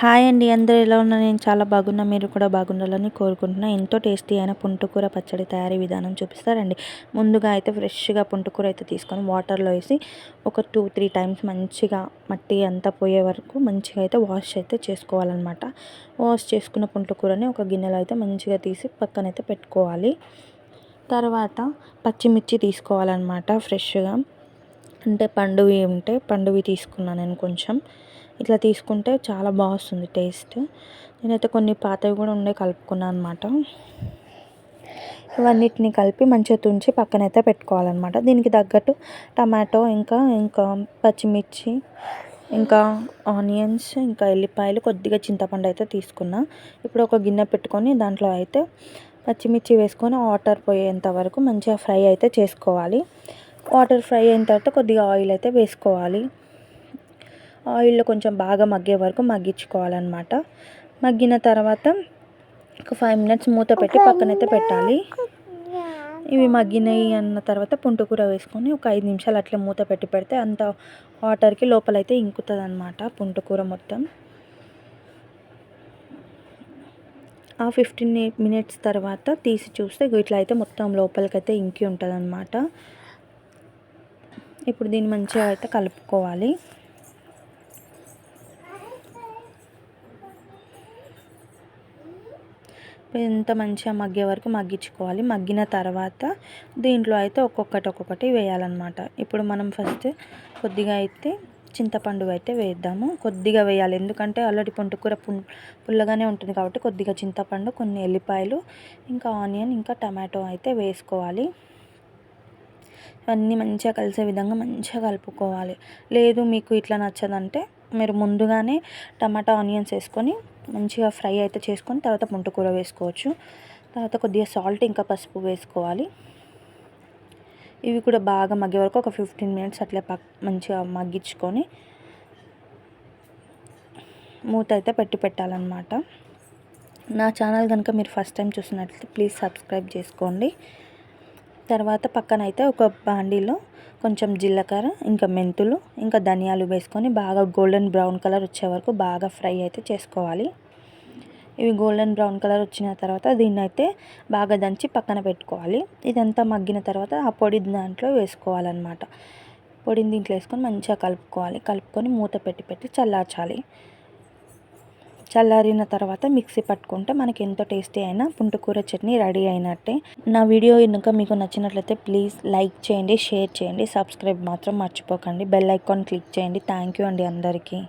Hi అండి, అందరూ ఎలా ఉన్నారు? నేను చాలా బాగున్నా. మీరు కూడా బాగుండాలని కోరుకుంటున్నా. ఎంతో టేస్టీ అయిన పుంటుకూర పచ్చడి తయారీ విధానం చూపిస్తారండి. ముందుగా అయితే ఫ్రెష్గా పుంటుకూర అయితే తీసుకొని వాటర్లో వేసి ఒక 2-3 టైమ్స్ మంచిగా మట్టి అంతా పోయే వరకు మంచిగా అయితే వాష్ అయితే చేసుకోవాలన్నమాట. వాష్ చేసుకున్న పుంటుకూరని ఒక గిన్నెలో అయితే మంచిగా తీసి పక్కనైతే పెట్టుకోవాలి. తర్వాత పచ్చిమిర్చి తీసుకోవాలన్నమాట. ఫ్రెష్గా అంటే పండువి ఉంటే పండువి తీసుకున్నాను నేను. కొంచెం ఇట్లా తీసుకుంటే చాలా బాగా వస్తుంది టేస్ట్. నేనైతే కొన్ని పాతవి కూడా ఉండే కలుపుకున్నాను అనమాట. ఇవన్నిటిని కలిపి మంచిగా తుంచి పక్కనైతే పెట్టుకోవాలన్నమాట. దీనికి తగ్గట్టు టమాటో ఇంకా పచ్చిమిర్చి, ఇంకా ఆనియన్స్, ఇంకా ఎల్లిపాయలు, కొద్దిగా చింతపండు అయితే తీసుకున్నా. ఇప్పుడు ఒక గిన్నె పెట్టుకొని దాంట్లో అయితే పచ్చిమిర్చి వేసుకొని వాటర్ పోయేంత వరకు మంచిగా ఫ్రై అయితే చేసుకోవాలి. వాటర్ ఫ్రై అయిన తర్వాత కొద్దిగా ఆయిల్ అయితే వేసుకోవాలి. ఆయిల్లో కొంచెం బాగా మగ్గే వరకు మగ్గించుకోవాలన్నమాట. మగ్గిన తర్వాత ఒక 5 మినిట్స్ మూత పెట్టి పక్కనైతే పెట్టాలి. ఇవి మగ్గినాయి అన్న తర్వాత పుంటుకూర వేసుకొని ఒక 5 నిమిషాలు అట్లే మూత పెట్టి పెడితే అంత వాటర్కి లోపలైతే ఇంకుతుంది అన్నమాట పుంటుకూర మొత్తం. ఆ 15 మినిట్స్ తర్వాత తీసి చూస్తే ఇట్లా అయితే మొత్తం లోపలికైతే ఇంకి ఉంటుంది అన్నమాట. ఇప్పుడు దీన్ని మంచిగా అయితే కలుపుకోవాలి. ఎంత మంచిగా మగ్గే వరకు మగ్గించుకోవాలి. మగ్గిన తర్వాత దీంట్లో అయితే ఒక్కొక్కటి వేయాలన్నమాట. ఇప్పుడు మనం ఫస్ట్ కొద్దిగా అయితే చింతపండు అయితే వేద్దాము. కొద్దిగా వేయాలి, ఎందుకంటే ఆల్రెడీ పుంటుకూర పుల్లగానే ఉంటుంది కాబట్టి కొద్దిగా చింతపండు, కొన్ని ఎల్లిపాయలు, ఇంకా ఆనియన్, ఇంకా టమాటో అయితే వేసుకోవాలి. ఇవన్నీ మంచిగా కలిసే విధంగా మంచిగా కలుపుకోవాలి. లేదు మీకు ఇట్లా నచ్చదంటే మీరు ముందుగానే టమాటా, ఆనియన్స్ వేసుకొని మంచిగా ఫ్రై అయితే చేసుకొని తర్వాత పుంటుకూర వేసుకోవచ్చు. తర్వాత కొద్దిగా సాల్ట్, ఇంకా పసుపు వేసుకోవాలి. ఇవి కూడా బాగా మగ్గే వరకు ఒక 15 మినిట్స్ అట్లే మంచిగా మగ్గించుకొని మూత అయితే పెట్టాలన్నమాట. నా ఛానల్ కనుక మీరు ఫస్ట్ టైం చూసినట్లయితే ప్లీజ్ సబ్స్క్రైబ్ చేసుకోండి. తర్వాత పక్కనైతే ఒక బాండీలో కొంచెం జీలకర్ర, ఇంకా మెంతులు, ఇంకా ధనియాలు వేసుకొని బాగా గోల్డెన్ బ్రౌన్ కలర్ వచ్చే వరకు బాగా ఫ్రై అయితే చేసుకోవాలి. ఇవి గోల్డెన్ బ్రౌన్ కలర్ వచ్చిన తర్వాత దీన్ని అయితే బాగా దంచి పక్కన పెట్టుకోవాలి. ఇదంతా మగ్గిన తర్వాత ఆ పొడి దాంట్లో వేసుకోవాలన్నమాట. పొడిని దీంట్లో వేసుకొని మంచిగా కలుపుకొని మూత పెట్టి చల్లార్చాలి. చల్లారిన తర్వాత మిక్సీ పట్టుకుంటే మనకి ఎంతో టేస్టీ అయిన పుంటుకూర చట్నీ రెడీ అయినట్టే. నా వీడియో కనుక మీకు నచ్చినట్లయితే ప్లీజ్ లైక్ చేయండి, షేర్ చేయండి, సబ్స్క్రైబ్ మాత్రం మర్చిపోకండి. బెల్ ఐకాన్ క్లిక్ చేయండి. థ్యాంక్ యూ అండి అందరికీ.